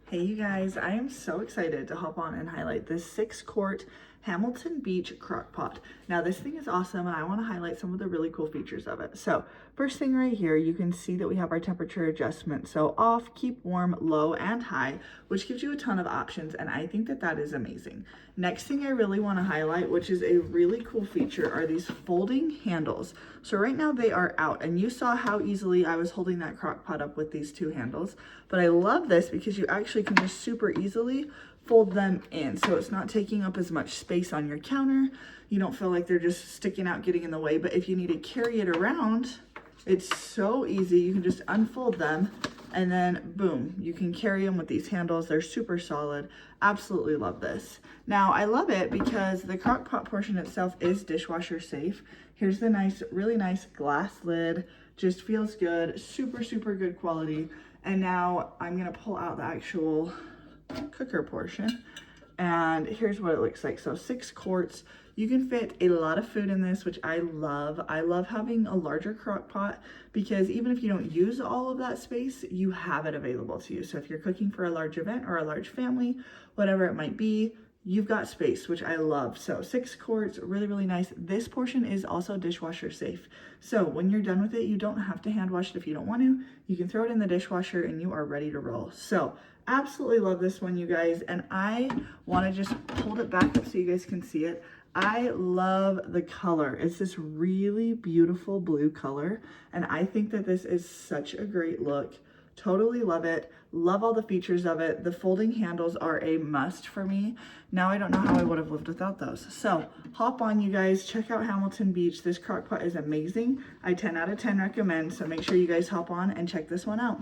Hey you guys, I am so excited to hop on and highlight this 6-quart Hamilton Beach crock pot. Now this thing is awesome and I want to highlight some of the really cool features of it. So first thing right here, you can see that we have our temperature adjustment. So off, keep warm, low, and high, which gives you a ton of options, and I think that that is amazing. Next thing I really want to highlight, which is a really cool feature, are these folding handles. So right now they are out, and you saw how easily I was holding that crock pot up with these two handles, but I love this because you actually can just super easily fold them in, so it's not taking up as much space on your counter. You don't feel like they're just sticking out, getting in the way. But if you need to carry it around, it's so easy. You can just unfold them and then boom, you can carry them with these handles. They're super solid. Absolutely love this. Now I love it because the crock pot portion itself is dishwasher safe. Here's the nice, really nice glass lid. Just feels good, super good quality. And now I'm gonna pull out the actual cooker portion, and here's what it looks like. So 6 quarts, you can fit a lot of food in this, which I love. I love having a larger crock pot because even if you don't use all of that space, you have it available to you. So if you're cooking for a large event or a large family, whatever it might be, you've got space, which I love. So 6 quarts, really nice. This portion is also dishwasher safe. So when you're done with it, you don't have to hand wash it if you don't want to. You can throw it in the dishwasher and you are ready to roll. So absolutely love this one, you guys. And I want to just hold it back up so you guys can see it. I love the color. It's this really beautiful blue color. And I think that this is such a great look. Totally love it. Love all the features of it. The folding handles are a must for me. Now I don't know how I would have lived without those. So hop on, you guys. Check out Hamilton Beach. This crock pot is amazing. I 10 out of 10 recommend. So make sure you guys hop on and check this one out.